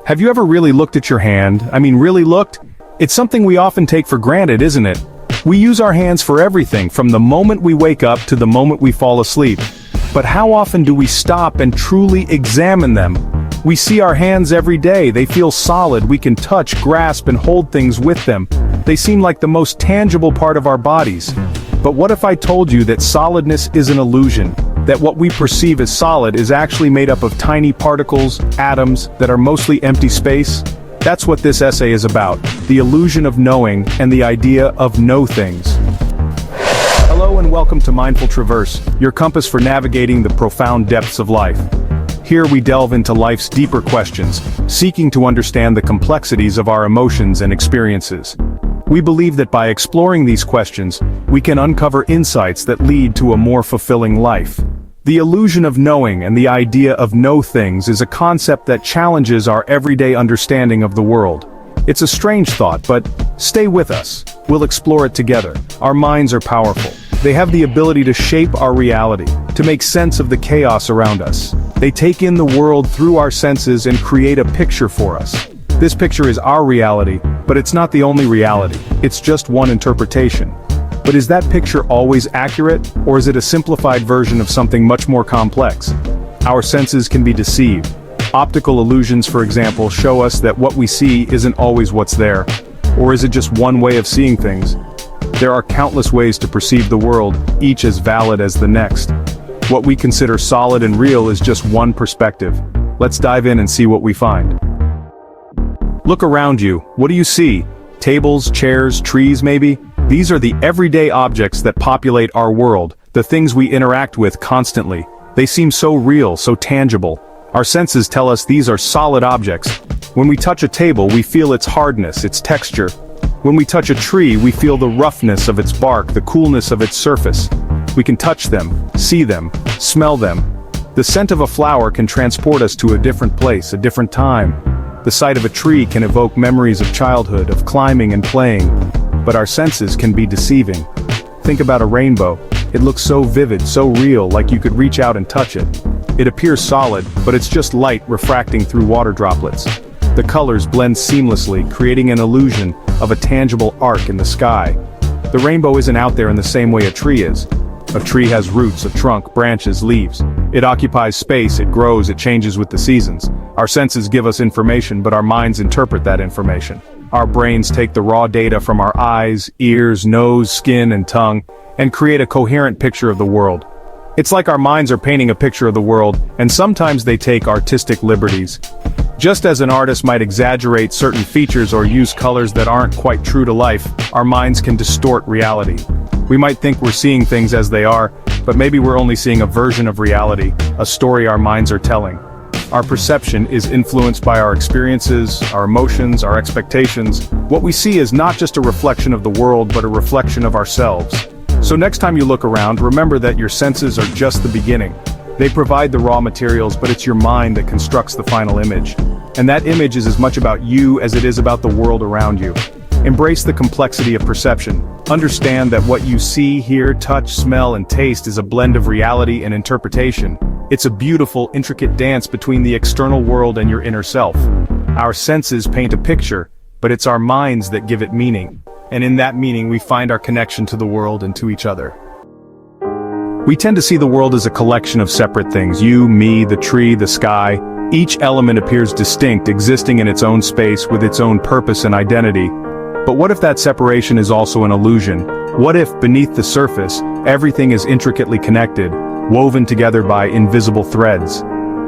Have you ever really looked at your hand? Really looked? It's something we often take for granted, isn't it? We use our hands for everything, from the moment we wake up to the moment we fall asleep. But how often do we stop and truly examine them? We see our hands every day, they feel solid, we can touch, grasp, and hold things with them. They seem like the most tangible part of our bodies. But what if I told you that solidness is an illusion? That what we perceive as solid is actually made up of tiny particles, atoms, that are mostly empty space? That's what this essay is about, the illusion of knowing and the idea of no things. Hello and welcome to Mindful Traverse, your compass for navigating the profound depths of life. Here we delve into life's deeper questions, seeking to understand the complexities of our emotions and experiences. We believe that by exploring these questions, we can uncover insights that lead to a more fulfilling life. The illusion of knowing and the idea of no things is a concept that challenges our everyday understanding of the world. It's a strange thought, but stay with us. We'll explore it together. Our minds are powerful. They have the ability to shape our reality, to make sense of the chaos around us. They take in the world through our senses and create a picture for us. This picture is our reality, but it's not the only reality. It's just one interpretation. But is that picture always accurate, or is it a simplified version of something much more complex? Our senses can be deceived. Optical illusions, for example, show us that what we see isn't always what's there. Or is it just one way of seeing things? There are countless ways to perceive the world, each as valid as the next. What we consider solid and real is just one perspective. Let's dive in and see what we find. Look around you. What do you see? Tables, chairs, trees maybe? These are the everyday objects that populate our world, the things we interact with constantly. They seem so real, so tangible. Our senses tell us these are solid objects. When we touch a table, we feel its hardness, its texture. When we touch a tree, we feel the roughness of its bark, the coolness of its surface. We can touch them, see them, smell them. The scent of a flower can transport us to a different place, a different time. The sight of a tree can evoke memories of childhood, of climbing and playing. But our senses can be deceiving. Think about a rainbow. It looks so vivid, so real, like you could reach out and touch it. It appears solid, but it's just light refracting through water droplets. The colors blend seamlessly, creating an illusion of a tangible arc in the sky. The rainbow isn't out there in the same way a tree is. A tree has roots, a trunk, branches, leaves. It occupies space, it grows, it changes with the seasons. Our senses give us information, but our minds interpret that information. Our brains take the raw data from our eyes, ears, nose, skin, and tongue, and create a coherent picture of the world. It's like our minds are painting a picture of the world, and sometimes they take artistic liberties. Just as an artist might exaggerate certain features or use colors that aren't quite true to life, our minds can distort reality. We might think we're seeing things as they are, but maybe we're only seeing a version of reality, a story our minds are telling. Our perception is influenced by our experiences, our emotions, our expectations. What we see is not just a reflection of the world, but a reflection of ourselves. So next time you look around, remember that your senses are just the beginning. They provide the raw materials, but it's your mind that constructs the final image. And that image is as much about you as it is about the world around you. Embrace the complexity of perception. Understand that what you see, hear, touch, smell, and taste is a blend of reality and interpretation. It's a beautiful, intricate dance between the external world and your inner self. Our senses paint a picture, but it's our minds that give it meaning. And in that meaning we find our connection to the world and to each other. We tend to see the world as a collection of separate things, you, me, the tree, the sky. Each element appears distinct, existing in its own space with its own purpose and identity. But what if that separation is also an illusion? What if, beneath the surface, everything is intricately connected, woven together by invisible threads?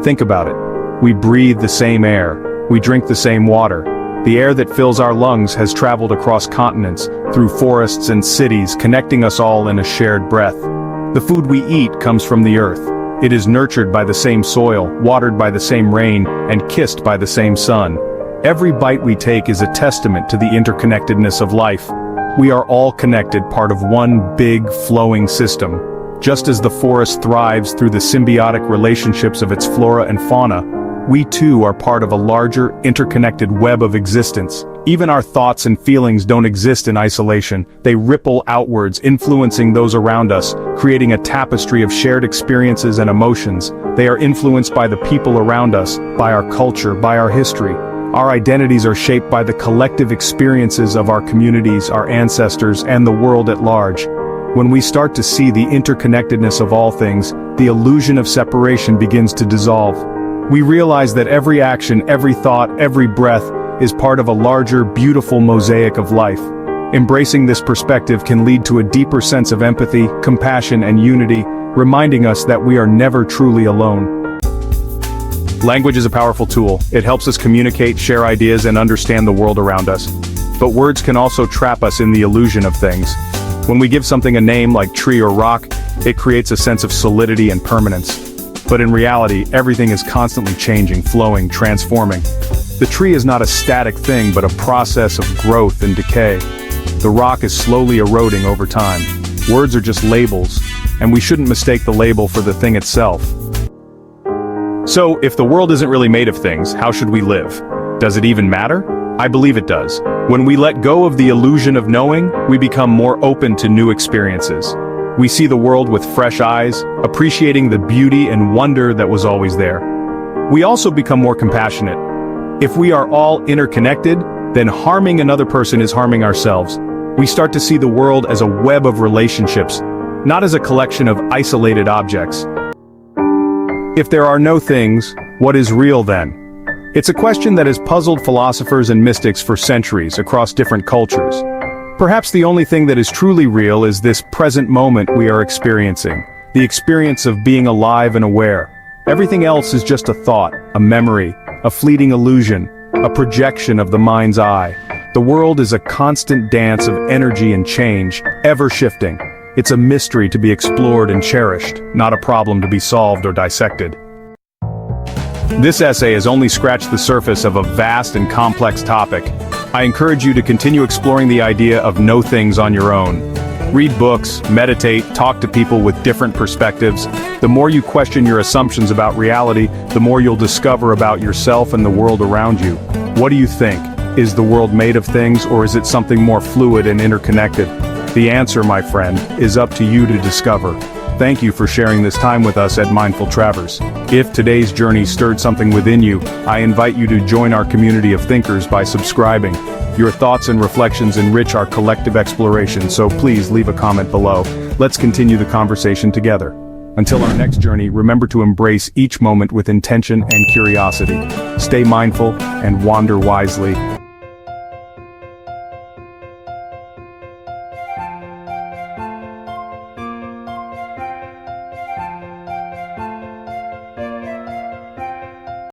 Think about it. We breathe the same air. We drink the same water. The air that fills our lungs has traveled across continents, through forests and cities, connecting us all in a shared breath. The food we eat comes from the earth. It is nurtured by the same soil, watered by the same rain, and kissed by the same sun. Every bite we take is a testament to the interconnectedness of life. We are all connected, part of one big, flowing system. Just as the forest thrives through the symbiotic relationships of its flora and fauna, we too are part of a larger, interconnected web of existence. Even our thoughts and feelings don't exist in isolation. They ripple outwards, influencing those around us, creating a tapestry of shared experiences and emotions They are influenced by the people around us, by our culture, by our history. Our identities are shaped by the collective experiences of our communities, our ancestors, and the world at large. When we start to see the interconnectedness of all things, the illusion of separation begins to dissolve. We realize that every action, every thought, every breath is part of a larger, beautiful mosaic of life. Embracing this perspective can lead to a deeper sense of empathy, compassion, and unity, reminding us that we are never truly alone. Language is a powerful tool. It helps us communicate, share ideas, and understand the world around us. But words can also trap us in the illusion of things. When we give something a name like tree or rock, it creates a sense of solidity and permanence. But in reality, everything is constantly changing, flowing, transforming. The tree is not a static thing, but a process of growth and decay. The rock is slowly eroding over time. Words are just labels, and we shouldn't mistake the label for the thing itself. So, if the world isn't really made of things, how should we live? Does it even matter? I believe it does. When we let go of the illusion of knowing, we become more open to new experiences. We see the world with fresh eyes, appreciating the beauty and wonder that was always there. We also become more compassionate. If we are all interconnected, then harming another person is harming ourselves. We start to see the world as a web of relationships, not as a collection of isolated objects. If there are no things, what is real then? It's a question that has puzzled philosophers and mystics for centuries across different cultures. Perhaps the only thing that is truly real is this present moment we are experiencing, the experience of being alive and aware. Everything else is just a thought, a memory, a fleeting illusion, a projection of the mind's eye. The world is a constant dance of energy and change, ever shifting. It's a mystery to be explored and cherished, not a problem to be solved or dissected. This essay has only scratched the surface of a vast and complex topic. I encourage you to continue exploring the idea of no things on your own. Read books, meditate, talk to people with different perspectives. The more you question your assumptions about reality, the more you'll discover about yourself and the world around you. What do you think? Is the world made of things, or is it something more fluid and interconnected? The answer, my friend, is up to you to discover. Thank you for sharing this time with us at Mindful Travers. If today's journey stirred something within you, I invite you to join our community of thinkers by subscribing. Your thoughts and reflections enrich our collective exploration, so please leave a comment below. Let's continue the conversation together. Until our next journey, remember to embrace each moment with intention and curiosity. Stay mindful and wander wisely.